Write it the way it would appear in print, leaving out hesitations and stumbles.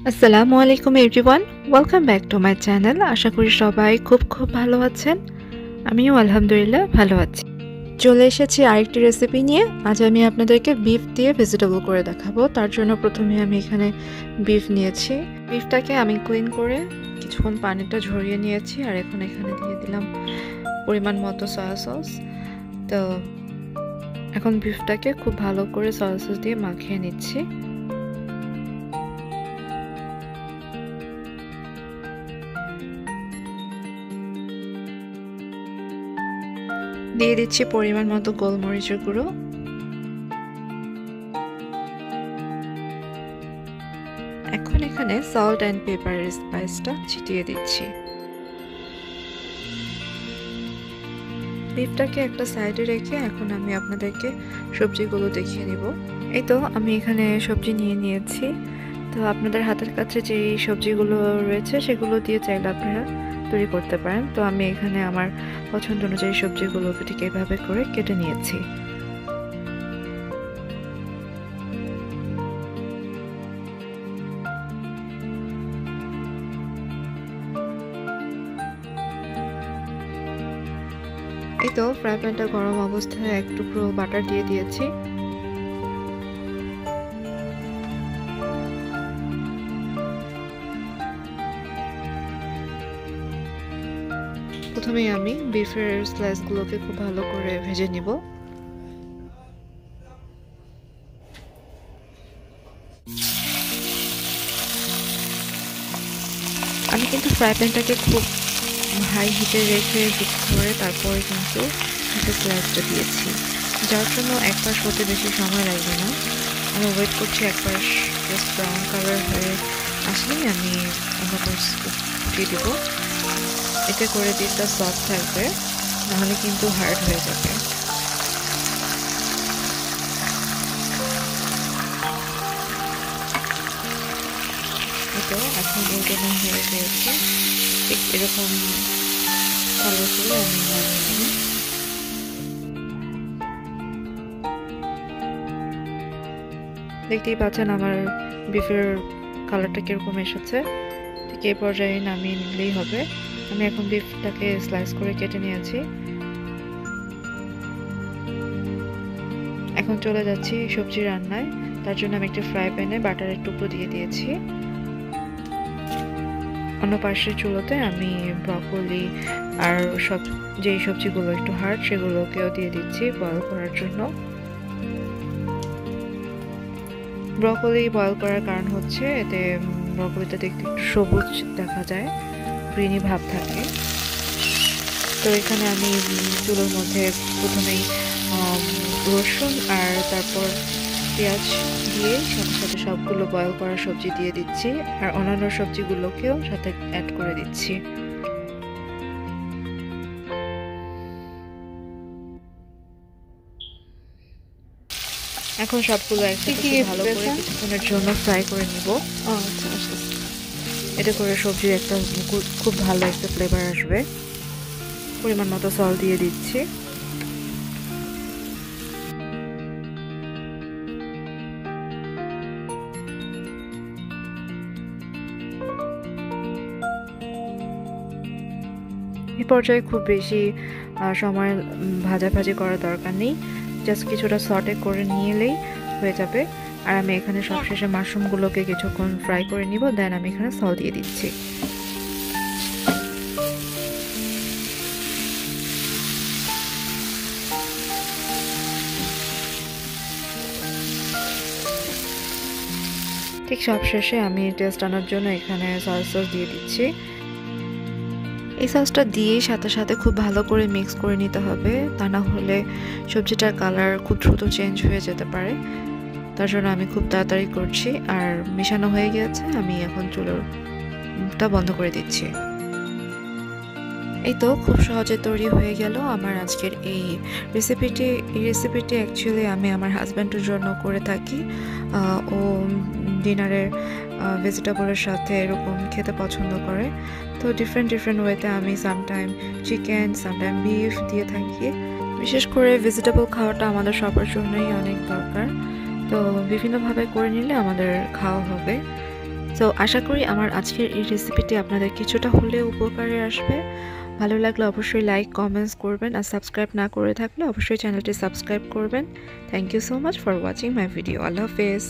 আসসালামু আলাইকুম everyone, welcome back to my channel. আশা করি সবাই খুব ভালো আছেন। আমিও আলহামদুলিল্লাহ ভালো আছি। চলে এসেছি আরেকটি রেসিপি নিয়ে। আজ আমি আপনাদেরকে বিফ দিয়ে ভেজিটেবল করে দেখাবো। তার জন্য প্রথমে আমি এখানে বিফ নিয়েছি। বিফটাকে আমি ক্লিন করে কিছুক্ষণ পানিটা ঝরিয়ে নিয়েছি, আর এখন এখানে দিয়ে দিলাম পরিমাণ মতো সয়া সস। তো এখন বিফটাকে খুব ভালো করে সয়া সস দিয়ে মাখিয়ে নিচ্ছি। দিয়ে দিচ্ছি পরিমাণ মতো গোলমরিচের গুঁড়ো, এখন এখানে সল্ট অ্যান্ড পেপারের স্পাইসটা ছিটিয়ে দিচ্ছি। বিফটাকে একটা সাইডে রেখে এখন আমি আপনাদেরকে সবজিগুলো দেখিয়ে নিব। এই তো আমি এখানে সবজি নিয়ে নিয়েছি। তো আপনাদের হাতের কাছে যে সবজিগুলো রয়েছে সেগুলো দিয়ে চাইলে আপনারা তৈরি করতে পারেন। তো আমি এখানে আমার পছন্দ অনুযায়ী সবজিগুলোকে ঠিক এভাবে করে কেটে নিয়েছি। এই তো ফ্রাই প্যানটা গরম অবস্থায় এক টুকরো বাটার দিয়ে দিয়েছি। প্রথমে আমি বিফের স্লাইসগুলোকে খুব ভালো করে ভেজে নিব। আমি কিন্তু ফ্রাই প্যানটাকে খুব হাই হিটে রেখে হিট করে তারপরে কিন্তু স্লাইসটা দিয়েছি, যার জন্য এক পাশ হতে বেশি সময় লাগবে না। আমি ওয়েট করছি এক পাশ জাস্ট ব্রাউন কালার হয়ে আসলেই আমি অন্য পাশ উঠিয়ে দেবো। এতে করে দিকটা সফট থাকবে, নাহলে কিন্তু হার্ড হয়ে যাবে। তো এখন উল্টানো হয়ে গিয়েছে, ঠিক এরকম কালার করে আমি নামিয়ে নিই। দেখতেই পাচ্ছেন আমার বিফের কালারটা কিরকম এসেছে, ঠিক এই পর্যায়ে নামিয়ে নিলেই হবে। আমি এখন বিফটাকে স্লাইস করে কেটে নিয়েছি। এখন চলে যাচ্ছি সবজি রান্নায়। তার জন্য আমি একটি ফ্রাই প্যানে বাটারের টুকরো দিয়ে দিয়েছি। অন্য পাশের চুলোতে আমি ব্রকলি আর যেই সবজিগুলো একটু হার্ড সেগুলোকেও দিয়ে দিচ্ছি বয়েল করার জন্য। ব্রকলি বয়েল করার কারণ হচ্ছে এতে ব্রকলিটা দেখতে একটু সবুজ দেখা যায়, গ্রিনি ভাব থাকে। তো এখানে আমি চুলোর মধ্যে প্রথমেই রসুন আর তারপর পেঁয়াজ দিয়ে সাথে সাথে সবগুলো বয়েল করা সবজি দিয়ে দিচ্ছি, আর অন্যান্য সবজিগুলোকেও সাথে অ্যাড করে দিচ্ছি। এখন সবগুলো একসাথে ভালো করে কিছুক্ষণের জন্য ফ্রাই করে নিব। এতে করে সবজির একটা খুব ভালো একটা ফ্লেভার আসবে। পরিমাণ মতো সল্ট দিয়ে দিচ্ছি। এই পর্যায়ে খুব বেশি সময় ভাজাভাজি করার দরকার নেই, জাস্ট কিছুটা সটে করে নিলেই হয়ে যাবে। আর আমি এখানে সবশেষে মাশরুমগুলোকে কিছুক্ষণ ফ্রাই করে নিব, দেন আমি এখানে সল্ট দিয়ে দিচ্ছি। ঠিক সবশেষে আমি টেস্ট আনার জন্য এখানে সয়া সস দিয়ে দিচ্ছি। এই সসটা দিয়েই সাথে সাথে খুব ভালো করে মিক্স করে নিতে হবে, তা না হলে সবজিটার কালার খুব দ্রুত চেঞ্জ হয়ে যেতে পারে। তার জন্য আমি খুব তাড়াতাড়ি করছি। আর মেশানো হয়ে গিয়েছে, আমি এখন চুলাটা বন্ধ করে দিচ্ছি। এই তো খুব সহজে তৈরি হয়ে গেল আমার আজকের এই রেসিপিটি অ্যাকচুয়ালি আমি আমার হাজব্যান্ডের জন্য করে থাকি। ও ডিনারের ভেজিটেবলের সাথে এরকম খেতে পছন্দ করে। তো ডিফারেন্ট ওয়েতে আমি সামটাইম চিকেন, সামটাইম বিফ দিয়ে থাকি। বিশেষ করে ভেজিটেবল খাওয়াটা আমাদের সবার জন্যই অনেক দরকার। তো বিভিন্নভাবে করে নিলে আমাদের খাওয়া হবে। সো আশা করি আমার আজকের এই রেসিপিটি আপনাদের কিছুটা হলেও উপকারে আসবে। ভালো লাগলে অবশ্যই লাইক কমেন্টস করবেন, আর সাবস্ক্রাইব না করে থাকলে অবশ্যই চ্যানেলটি সাবস্ক্রাইব করবেন। Thank you so much for watching my video. আল্লাহ হাফেজ।